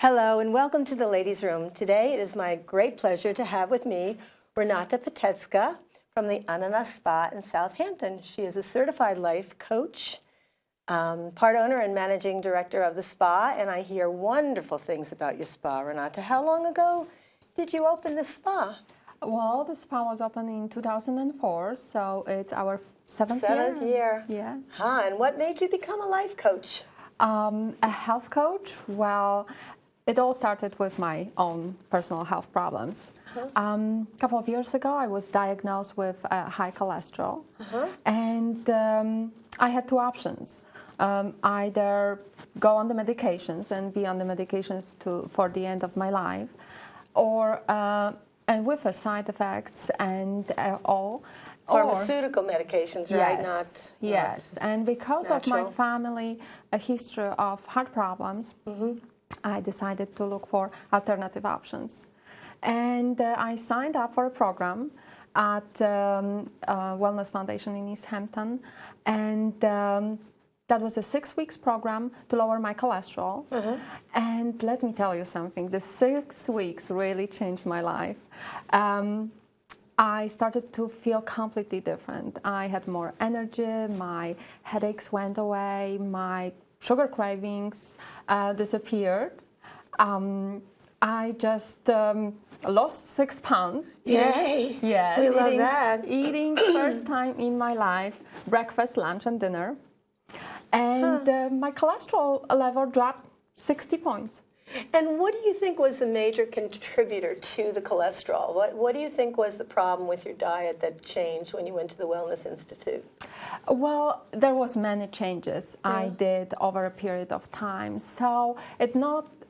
Hello and welcome to the Ladies' Room. Today it is my great pleasure to have with me Renata Petecka from the Ananas Spa in Southampton. She is a certified life coach, part owner and managing director of the spa, and I hear wonderful things about your spa, Renata. How long ago did you open this spa? Well, the spa was opened in 2004, so it's our seventh year. Yes. And what made you become a life coach? A health coach? Well, it all started with my own personal health problems. A couple of years ago, I was diagnosed with high cholesterol, and I had two options. Either go on the medications and be on the medications for the end of my life, or and with the side effects and all. Pharmaceutical medications, right? Yes. And because natural. of my family, a history of heart problems, I decided to look for alternative options. And I signed up for a program at Wellness Foundation in East Hampton. And that was a 6 weeks program to lower my cholesterol. And let me tell you something, the 6 weeks really changed my life. I started to feel completely different. I had more energy, my headaches went away, my sugar cravings disappeared. I just lost 6 pounds. Yay! Yes, we love that. Eating first time in my life, breakfast, lunch, and dinner. And my cholesterol level dropped 60 points. And what do you think was the major contributor to the cholesterol? What do you think was the problem with your diet that changed when you went to the Wellness Institute? Well, there was many changes I did over a period of time. So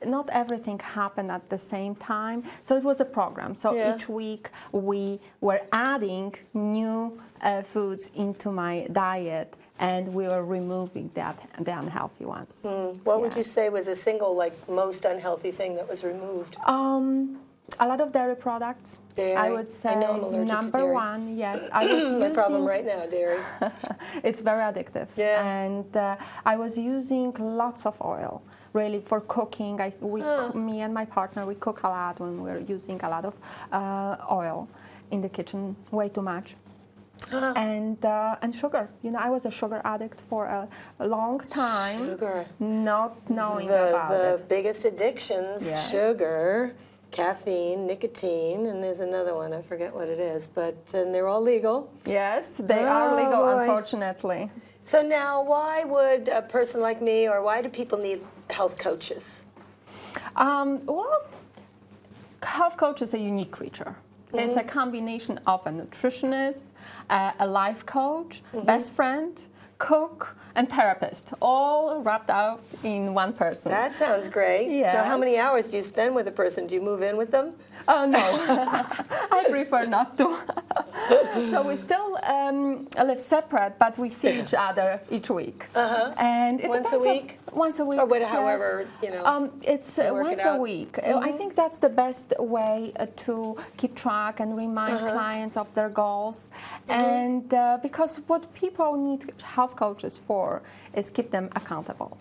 not everything happened at the same time. So it was a program. So each week we were adding new foods into my diet, and we were removing the unhealthy ones. What would you say was a single, most unhealthy thing that was removed? A lot of dairy products. Dairy. I would say I know I'm allergic to number dairy. one. Yes, I was using. My problem right now, dairy. It's very addictive. Yeah. And I was using lots of oil. Really, for cooking, me and my partner, we cook a lot when we're using a lot of oil in the kitchen, way too much. And sugar. You know, I was a sugar addict for a long time. Sugar. Not knowing about it. The biggest addictions, sugar, caffeine, nicotine, and there's another one, I forget what it is, and they're all legal. Yes, they are legal, boy. Unfortunately. So now, why would a person like me, or why do people need health coaches? Well, health coach is a unique creature. It's a combination of a nutritionist, a life coach, best friend, cook, and therapist, all wrapped up in one person. That sounds great. Yes. So how many hours do you spend with a person? Do you move in with them? Oh, no. I prefer not to. So we still live separate, but we see each other each week. And Once a week? Once a week. Or however, it's once a week. I think that's the best way to keep track and remind clients of their goals. And because what people need health coaches for is keep them accountable.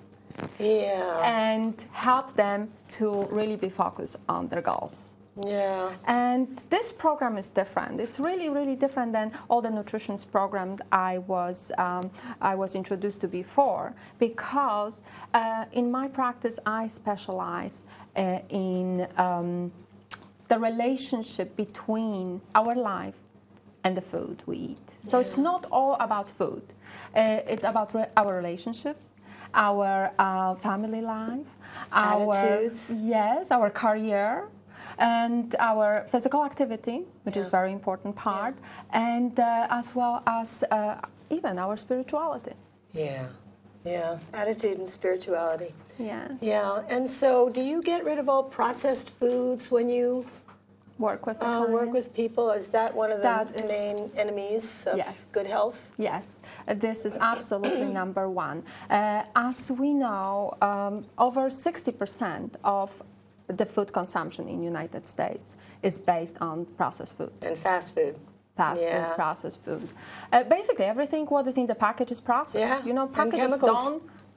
Yeah. And help them to really be focused on their goals. Yeah. And this program is different. It's really, really different than all the nutrition programs I was introduced to before, because in my practice I specialize in the relationship between our life and the food we eat. So it's not all about food. It's about our relationships, our family life, attitudes. our career, and our physical activity, which is a very important part, and as well as even our spirituality. Yeah, attitude and spirituality. Yes. Yeah, and so do you get rid of all processed foods when you work with people? Is that one of the main enemies of good health? Yes, this is absolutely number one. As we know, over 60% of the food consumption in the United States is based on processed food. And fast food. fast food, processed food. Basically, everything what is in the package is processed. Yeah. You know, packages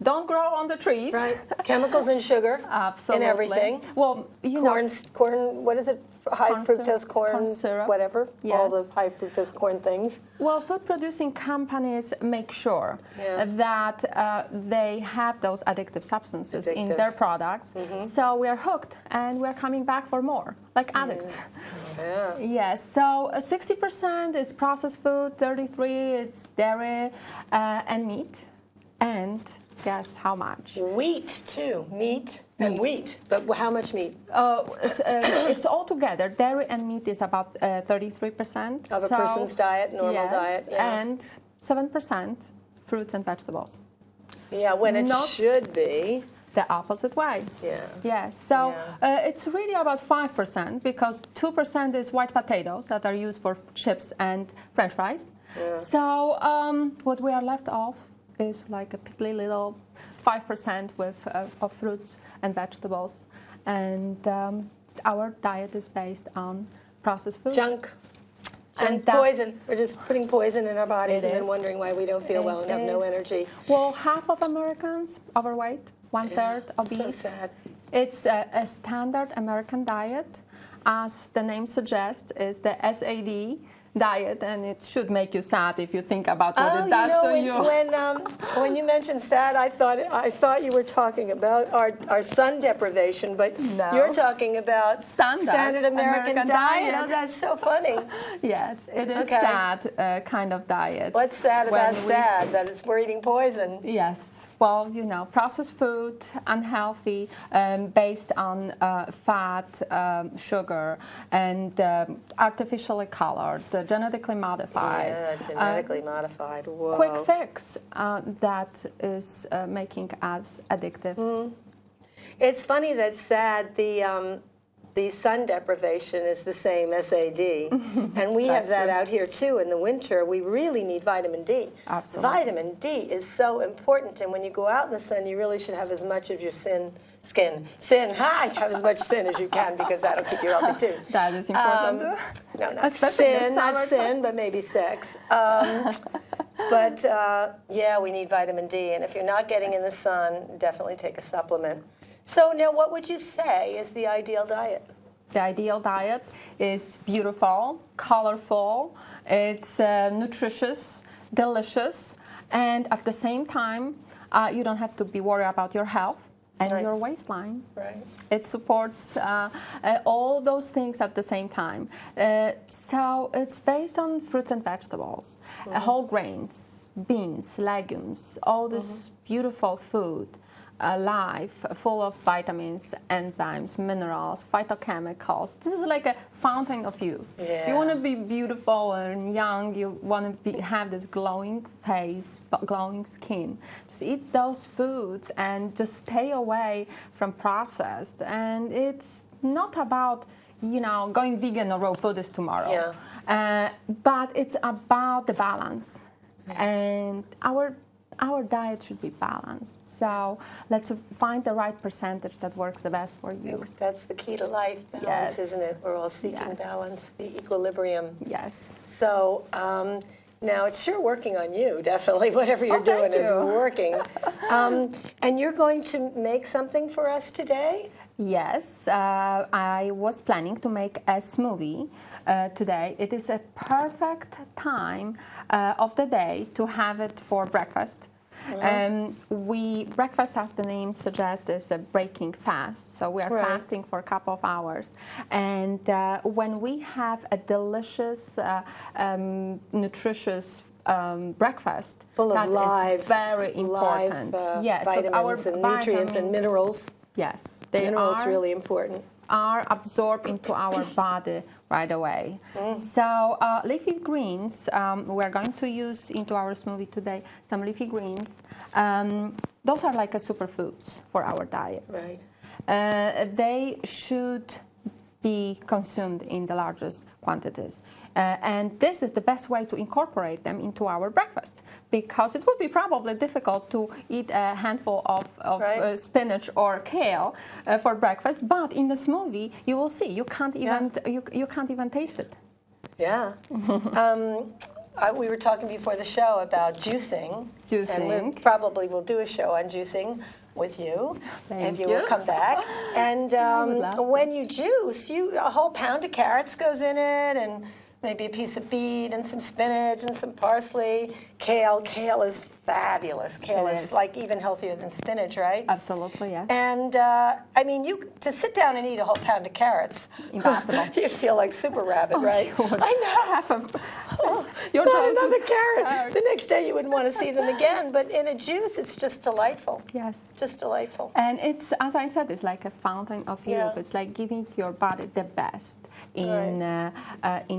don't grow on the trees. Right. Chemicals and sugar. Absolutely. In everything. Well, corn, what is it? High fructose corn syrup. Whatever. Yes. All the high fructose corn things. Well, food producing companies make sure that they have those addictive substances in their products. So we are hooked and we are coming back for more, like addicts. Yeah. Yes, so 60% is processed food, 33% is dairy and meat. And guess how much? Wheat, too. Meat and wheat. But how much meat? It's all together. Dairy and meat is about 33%. Of a person's diet, normal diet. Yeah. And 7% fruits and vegetables. Yeah, when it should be the opposite way. Yeah. Yes. So it's really about 5% because 2% is white potatoes that are used for chips and French fries. Yeah. So what we are left off is like a piddly little 5% with of fruits and vegetables, and our diet is based on processed food. Junk. And poison. We're just putting poison in our bodies and then wondering why we don't feel well and have no energy. Well, half of Americans overweight, 1/3 obese. So sad. It's a standard American diet, as the name suggests, is the SAD diet, and it should make you sad if you think about what it does to you. When you mentioned sad, I thought you were talking about our sun deprivation, but you're talking about standard American diet. Oh, that's so funny. Yes, it is sad kind of diet. What's sad about sad? That we're eating poison. Yes. Well, processed food, unhealthy, based on fat, sugar, and artificially colored, genetically modified. Yeah, genetically modified. Whoa. Quick fix that is making us addictive. It's funny that SAD, the sun deprivation is the same SAD, and we have that out here too in the winter. We really need vitamin D. Absolutely. Vitamin D is so important, and when you go out in the sun, you really should have as much of your have as much sin as you can, because that'll keep you healthy too. That is important. No, not especially sin, not sin, but maybe sex. But yeah, we need vitamin D, and if you're not getting in the sun, definitely take a supplement. So now, what would you say is the ideal diet? The ideal diet is beautiful, colorful, it's nutritious, delicious, and at the same time, you don't have to be worried about your health and your waistline. Right. It supports all those things at the same time. So it's based on fruits and vegetables, whole grains, beans, legumes, all this beautiful food. Life, full of vitamins, enzymes, minerals, phytochemicals. This is like a fountain of youth. Yeah. You want to be beautiful and young. You want to have this glowing face, glowing skin. Just eat those foods and just stay away from processed. And it's not about going vegan or raw food is tomorrow. Yeah. But it's about the balance. And our diet should be balanced. So let's find the right percentage that works the best for you. That's the key to life, balance, isn't it? We're all seeking balance, the equilibrium. Yes. So now it's sure working on you, definitely. Whatever you're doing is working. And you're going to make something for us today? Yes. I was planning to make a smoothie today. It is a perfect time of the day to have it for breakfast. Breakfast, as the name suggests, is a breaking fast. So we are fasting for a couple of hours. And when we have a delicious, nutritious breakfast, full of is very important. Yes, vitamins and nutrients and minerals. Yes, minerals really important. Are absorbed into our body right away. So leafy greens, we're going to use into our smoothie today some leafy greens. Those are like a superfoods for our diet. Right. They should be consumed in the largest quantities. And this is the best way to incorporate them into our breakfast, because it would be probably difficult to eat a handful of spinach or kale for breakfast, but in the smoothie you will see you can't even taste it. Yeah. we were talking before the show about juicing. And we probably will do a show on juicing with you, if you will come back. And when you juice, a whole pound of carrots goes in it, and maybe a piece of beet and some spinach and some parsley. Kale. Kale is fabulous. Kale is like even healthier than spinach, right? Absolutely, yes. And I mean, to sit down and eat a whole pound of carrots, impossible. You'd feel like Super Rabbit, right? I know. Your not another carrot. The next day you wouldn't want to see them again. But in a juice, it's just delightful. Yes. Just delightful. And it's, as I said, it's like a fountain of youth. Yeah. It's like giving your body the best in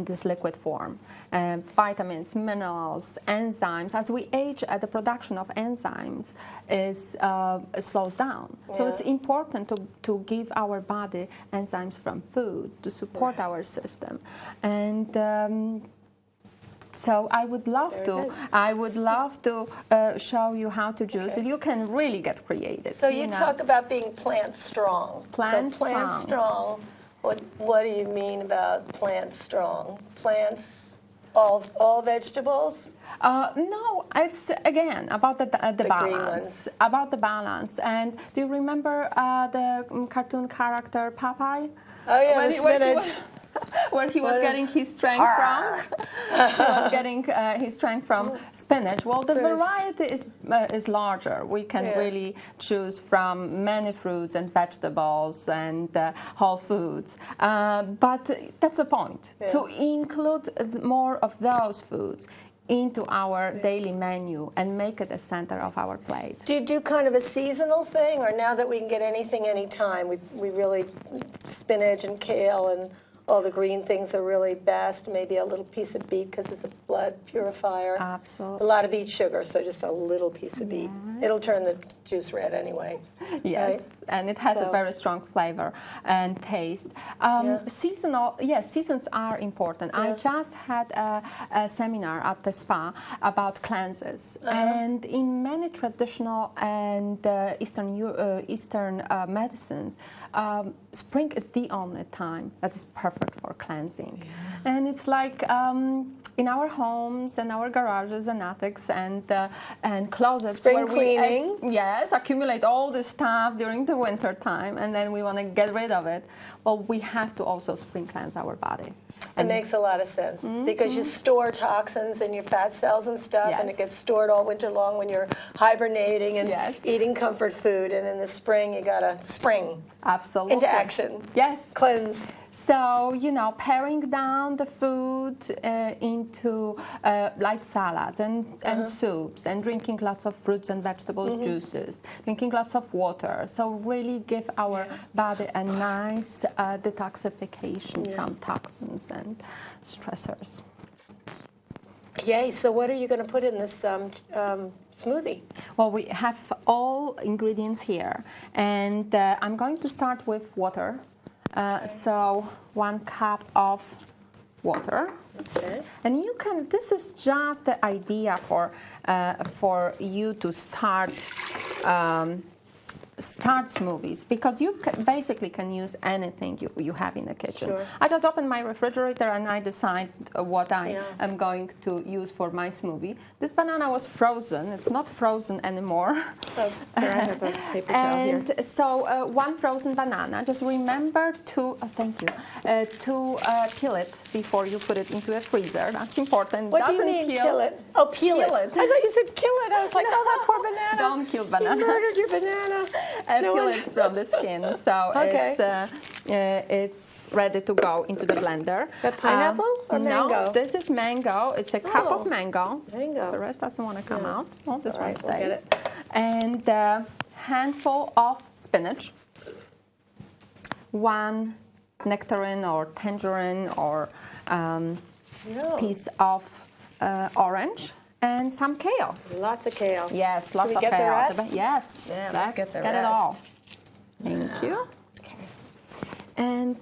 this liquid form. Vitamins, minerals, enzymes. As we age, the production of enzymes slows down. Yeah. So it's important to give our body enzymes from food to support our system. And so I would love to show you how to juice. You can really get creative. So you talk about being plant strong. Plant strong. What do you mean about plant strong? Plants, all vegetables? No, it's again about the balance. About the balance. And do you remember the cartoon character Popeye? Oh yeah, the spinach. Where he was getting his strength from. He was getting his strength from spinach. Well, the variety is larger. We can really choose from many fruits and vegetables and whole foods. But that's the point, to include more of those foods into our daily menu and make it the center of our plate. Do you do kind of a seasonal thing, or now that we can get anything anytime, we really, spinach and kale and all the green things are really best. Maybe a little piece of beet because it's a blood purifier. Absolutely. A lot of beet sugar, so just a little piece of beet. It'll turn the juice red anyway. Yes, right? And it has a very strong flavor and taste. Seasons are important. I just had a seminar at the spa about cleanses. And in many traditional and Eastern medicines, spring is the only time that is perfect for cleansing. And it's like in our homes and our garages and attics and closets spring cleaning. Accumulate all this stuff during the winter time, and then we want to get rid of it. Well, we have to also spring cleanse our body. It makes a lot of sense because you store toxins in your fat cells and stuff, and it gets stored all winter long when you're hibernating and eating comfort food. And in the spring, you gotta spring into action. Yes, cleanse. So, paring down the food into light salads and soups, and drinking lots of fruits and vegetables juices, drinking lots of water. So really give our body a nice detoxification from toxins and stressors. Yay, so what are you going to put in this smoothie? Well, we have all ingredients here, and I'm going to start with water. So 1 cup of water, and you can. This is just the idea for you to start smoothies, because you basically can use anything you have in the kitchen. Sure. I just opened my refrigerator and I decide what I am going to use for my smoothie. This banana was frozen. It's not frozen anymore. I have a paper towel and here. So 1 frozen banana. Just remember to to peel it before you put it into a freezer. That's important. What do you mean peel it? Oh, peel it. I thought you said kill it. I was like, oh, that poor banana. Don't kill banana. You murdered your banana. Peel it from the skin, so it's ready to go into the blender. Is that pineapple or mango? No, this is mango. It's a cup of mango. Mango. The rest doesn't want to come out. Well, this one stays. We'll get it. And a handful of spinach, 1 nectarine or tangerine or piece of orange. And some kale. Lots of kale. Yes, lots of kale. Should we get the rest? Yes. Yeah, let's get it all. Thank you. Okay. And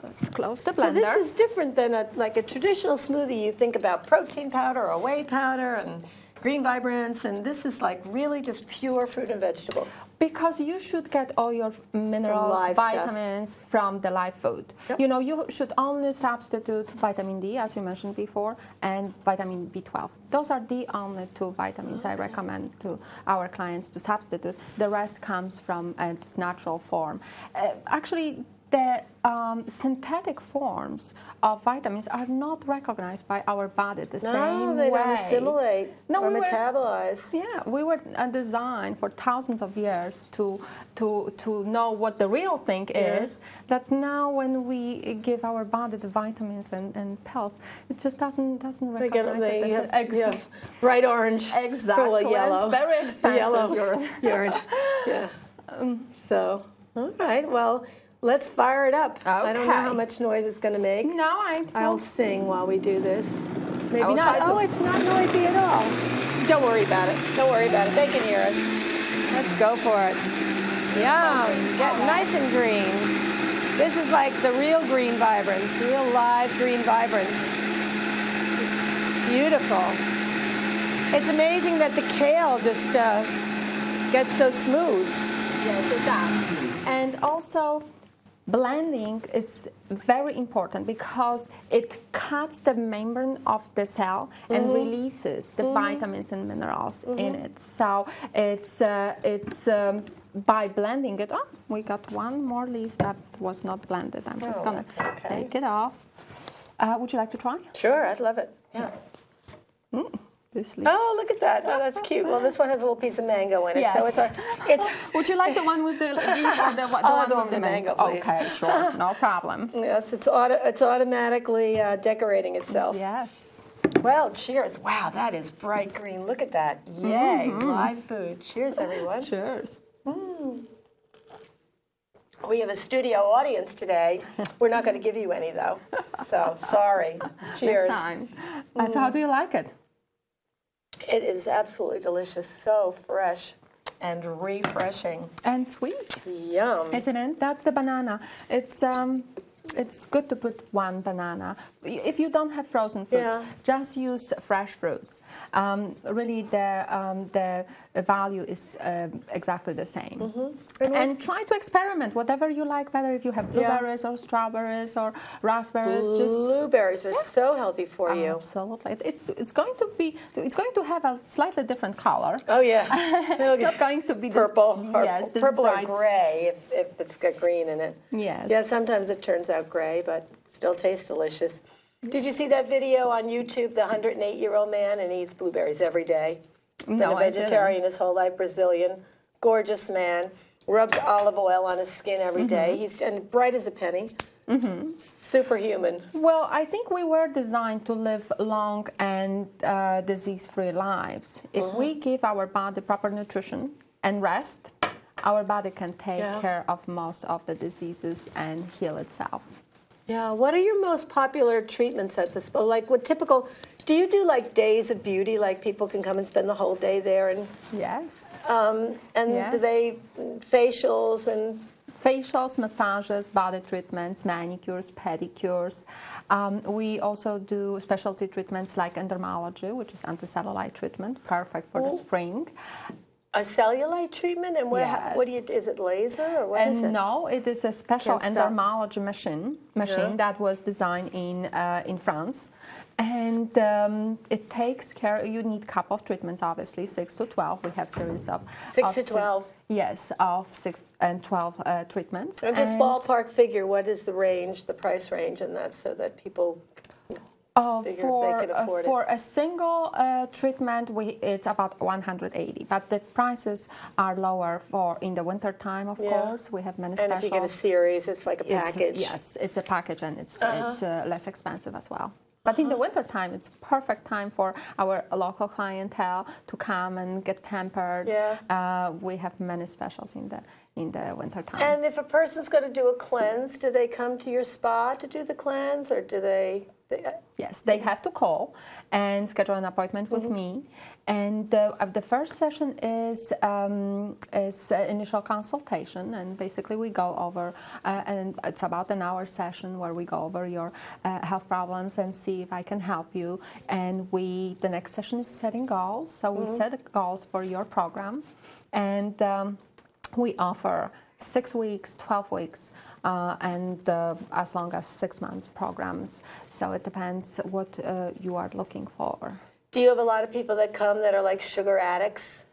let's close the blender. So this is different than like a traditional smoothie. You think about protein powder or whey powder and green vibrants, and this is like really just pure fruit and vegetable. Because you should get all your minerals, live stuff. vitamins from the live food. Yep. You know, you should only substitute vitamin D, as you mentioned before, and vitamin B12. Those are the only two vitamins I recommend to our clients to substitute. The rest comes from its natural form. Actually, the synthetic forms of vitamins are not recognized by our body the same way. No, they don't assimilate or we metabolize. we were designed for thousands of years to know what the real thing is, that now when we give our body the vitamins and pills, it just doesn't recognize it. Yeah, bright orange. Exactly. Yellow. It's very expensive. Yellow urine. Yeah. So, all right, well, let's fire it up. I don't know how much noise it's going to make. No, I'll sing while we do this. Maybe not. Oh, it's not noisy at all. Don't worry about it. Don't worry about it. They can hear us. Let's go for it. Yum. Get nice and green. This is like the real green vibrance, real live green vibrance. It's beautiful. It's amazing that the kale just gets so smooth. Yes, it does. And also, blending is very important because it cuts the membrane of the cell and releases the vitamins and minerals in it. So it's by blending it. Oh, we got one more leaf that was not blended. I'm just gonna take it off. Would you like to try? Sure, I'd love it. Yeah. This leaf. Oh, look at that. Oh, that's cute. Well, this one has a little piece of mango in it. Yes. So it's Would you like the one with the leaf or the one with the mango? Please. Okay, sure. No problem. Yes, it's automatically decorating itself. Yes. Well, cheers. Wow, that is bright green. Look at that. Yay, live food. Cheers, everyone. Cheers. We have a studio audience today. We're not going to give you any, though. So, sorry. Cheers. Next time. So how do you like it? It is absolutely delicious. So fresh and refreshing. And sweet. Yum. Isn't it? That's the banana. It's good to put one banana. If you don't have frozen fruits, just use fresh fruits. Really, the value is exactly the same. And try to experiment, whatever you like, whether if you have blueberries or strawberries or raspberries. Blueberries are so healthy for you. Absolutely. It's going to have a slightly different color. Oh yeah. It's not going to be purple. This, this purple bright. or gray if it's got green in it. Yes. Yeah. Sometimes it turns out gray, but still tastes delicious. Did you see that video on YouTube? The 108-year-old man, and he eats blueberries every day. Been a vegetarian his whole life. Brazilian, gorgeous man. Rubs olive oil on his skin every day. He's bright as a penny. Superhuman. Well, I think we were designed to live long and disease-free lives. If we give our body proper nutrition and rest, our body can take care of most of the diseases and heal itself. Yeah. What are your most popular treatments at this? Like, what typical? Do you do like days of beauty? Like people can come and spend the whole day there, and yes. Do they facials and facials, massages, body treatments, manicures, pedicures. We also do specialty treatments like endermology, which is anti-cellulite treatment, perfect for the spring. A cellulite treatment, and what do you? Is it laser or what is it? No, it is a special endermology machine that was designed in France, and it takes care. You need a couple of treatments, obviously, 6 to 12. We have series of 6 to 12. Yes, of 6 and 12 treatments. And just ballpark figure, what is the range, the price range, and that so that people. For a single treatment, it's about 180, but the prices are lower for in the winter time. Of course, we have many specials. And if you get a series, it's like a package. Yes, it's a package, and it's less expensive as well. But in the winter time, it's perfect time for our local clientele to come and get pampered. Yeah. We have many specials in the winter time. And if a person's going to do a cleanse, do they come to your spa to do the cleanse, or do they Yes, they have to call and schedule an appointment with me. And the first session is initial consultation, and basically we go over, and it's about an hour session where we go over your health problems and see if I can help you. And the next session is setting goals. So we set goals for your program, and we offer 6 weeks, 12 weeks, and as long as 6 months programs. So it depends what you are looking for. Do you have a lot of people that come that are like sugar addicts?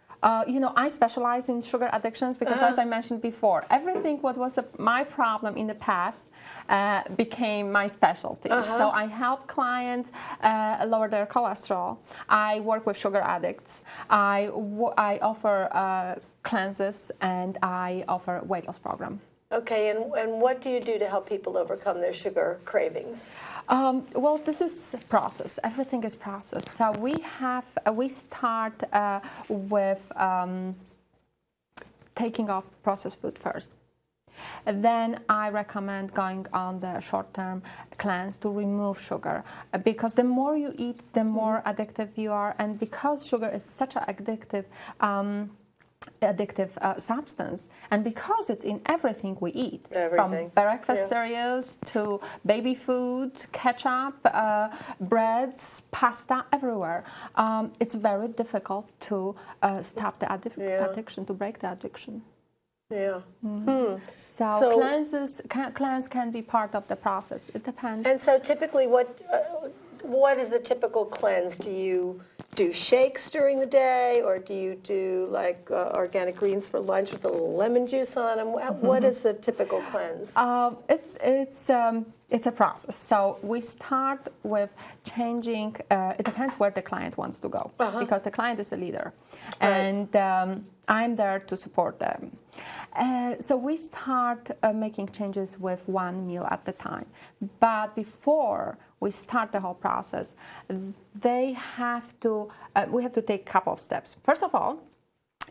You know, I specialize in sugar addictions because, as I mentioned before, everything what was my problem in the past became my specialty. So I help clients lower their cholesterol. I work with sugar addicts. I offer cleanses, and I offer a weight loss program. Okay, and what do you do to help people overcome their sugar cravings? Well, this is a process. Everything is process. So we start with taking off processed food first. And then I recommend going on the short-term cleanse to remove sugar, because the more you eat, the more addictive you are, and because sugar is such an addictive substance, and because it's in everything we eat, from breakfast cereals to baby food, ketchup, breads, pasta, everywhere, it's very difficult to stop the addiction, to break the addiction. Yeah. So cleanse can be part of the process. It depends. And so typically, what is the typical cleanse? Do you do shakes during the day, or do you do like organic greens for lunch with a little lemon juice on them? What is the typical cleanse? It's a process. So we start with changing. It depends where the client wants to go, because the client is a leader, and I'm there to support them. So we start making changes with one meal at a time. But before we start the whole process, we have to take a couple of steps. First of all,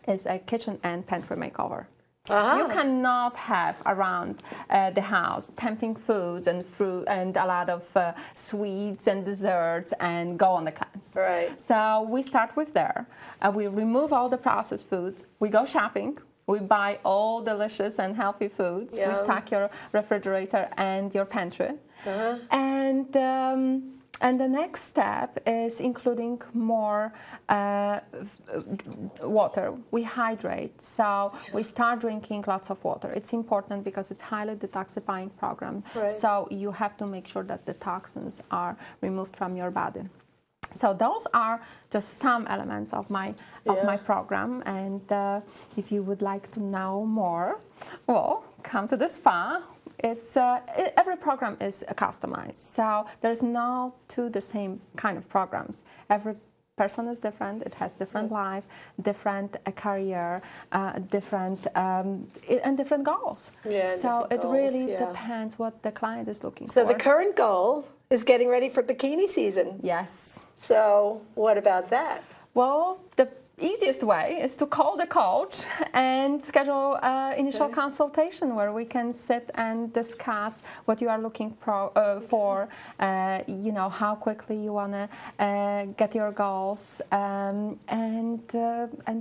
is a kitchen and pantry makeover. You cannot have around the house tempting foods and fruit and a lot of sweets and desserts and go on the cleanse. Right. So we start with there. We remove all the processed foods. We go shopping. We buy all delicious and healthy foods. We stock your refrigerator and your pantry. And the next step is including more water. We hydrate, so we start drinking lots of water. It's important because it's highly detoxifying program. So you have to make sure that the toxins are removed from your body. So those are just some elements of my program. And if you would like to know more, well, come to the spa. It's every program is customized, so there's no two the same kind of programs. Every person is different. It has different life, different career, different and different goals. So it really depends what the client is looking for. So the current goal is getting ready for bikini season. Yes. So what about that? Well, the easiest way is to call the coach and schedule initial consultation where we can sit and discuss what you are looking for, you know, how quickly you want to get your goals, and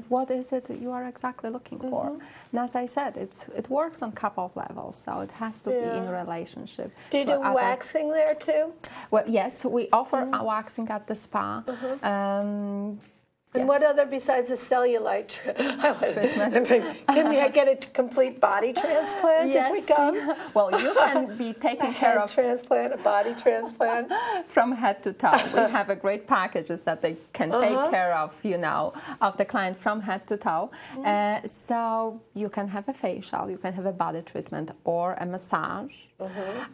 what is it you are exactly looking for. And as I said, it works on a couple of levels, so it has to be in a relationship. Do you do waxing there too? Well, yes, we offer waxing at the spa. And what other besides the cellulite treatment? Can we get a complete body transplant if we come? Well, you can be taken care of. A transplant, a body transplant? From head to toe. We have a great packages that they can take care of, you know, of the client from head to toe. So you can have a facial, you can have a body treatment or a massage.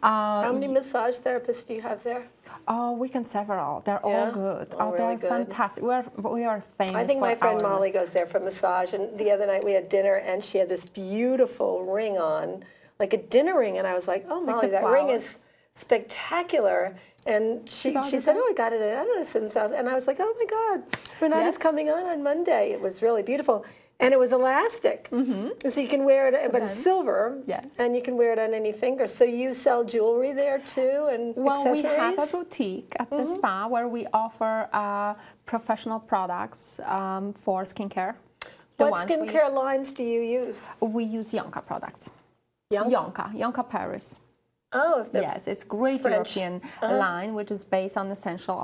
How many massage therapists do you have there? Oh, we can several. They're all good. Really they're fantastic. We are famous. I think my friend Molly goes there for massage, and the other night we had dinner, and she had this beautiful ring on, like a dinner ring, and I was like, "Oh, Molly, that ring is spectacular." And she said, "Oh, I got it at Edison South," and I was like, "Oh my God, Renata's coming on Monday." It was really beautiful. And it was elastic, so you can wear it, but it's silver, and you can wear it on any finger. So you sell jewelry there too, and accessories? We have a boutique at the spa where we offer professional products for skincare. What skincare lines do you use? We use Yonka products. Yonka Paris. Oh, yes, it's great French. European line, which is based on essential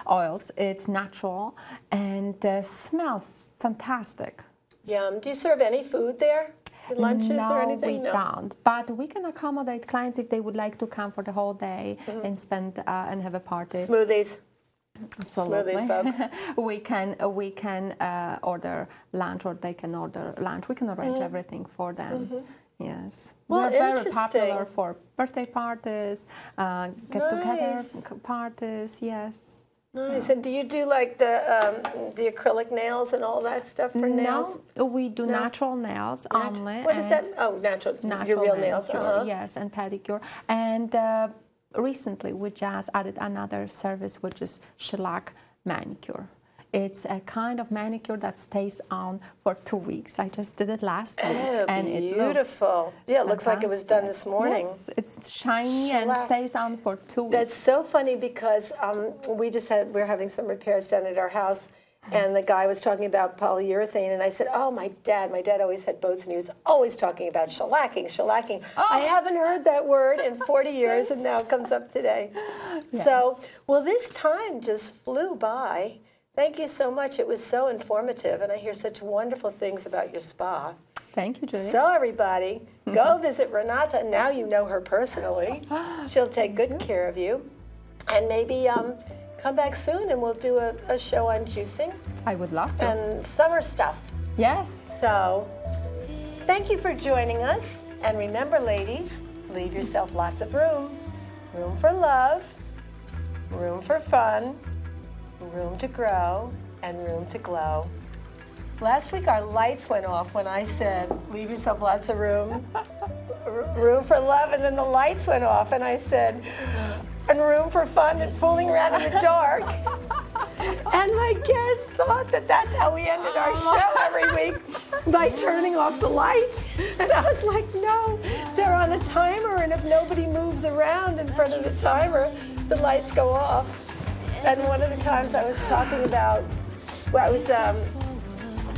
oils. It's natural and smells fantastic. Yum. Do you serve any food there? lunches or anything? We don't. But we can accommodate clients if they would like to come for the whole day and spend and have a party. Smoothies. Absolutely. Smoothies, folks. We can order lunch, or they can order lunch. We can arrange everything for them. Yes. Well, we're very popular for birthday parties, get-together parties. Yes. Nice. And do you do like the acrylic nails and all that stuff for nails? No, we do natural nails only. What is that? Oh, natural. Your real nails. Yes, and pedicure. And recently we just added another service, which is shellac manicure. It's a kind of manicure that stays on for 2 weeks. I just did it last week. Oh, and beautiful. It looks like it was done this morning. Yes, it's shiny and stays on for 2 weeks. That's so funny because we're having some repairs done at our house, and the guy was talking about polyurethane, and I said, oh, my dad always had boats, and he was always talking about shellacking. Oh. I haven't heard that word in 40 years, and now it comes up today. Yes. So, well, this time just flew by. Thank you so much. It was so informative, and I hear such wonderful things about your spa. Thank you, Judy. So, everybody, go visit Renata. Now you know her personally. She'll take good care of you. And maybe come back soon, and we'll do a show on juicing. I would love to. And summer stuff. Yes. So, thank you for joining us. And remember, ladies, leave yourself lots of room. Room for love, room for fun, room to grow, and room to glow. Last week our lights went off when I said, leave yourself lots of room, room for love, and then the lights went off and I said, and room for fun and fooling around in the dark. And my guests thought that that's how we ended our show every week, by turning off the lights. And I was like, no, they're on a timer, and if nobody moves around in front of the timer, the lights go off. And one of the times I was talking about, well, I was,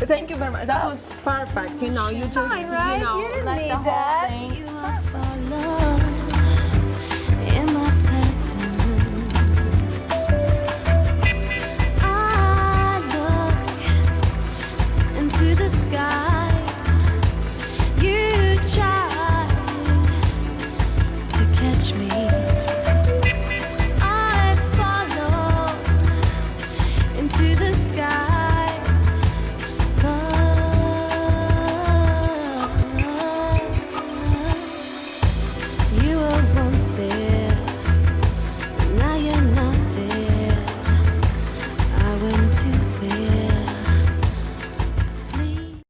thank you very much. That was perfect. You know, you just, fine, right? you know, You didn't let need the whole that. thing. You are for love.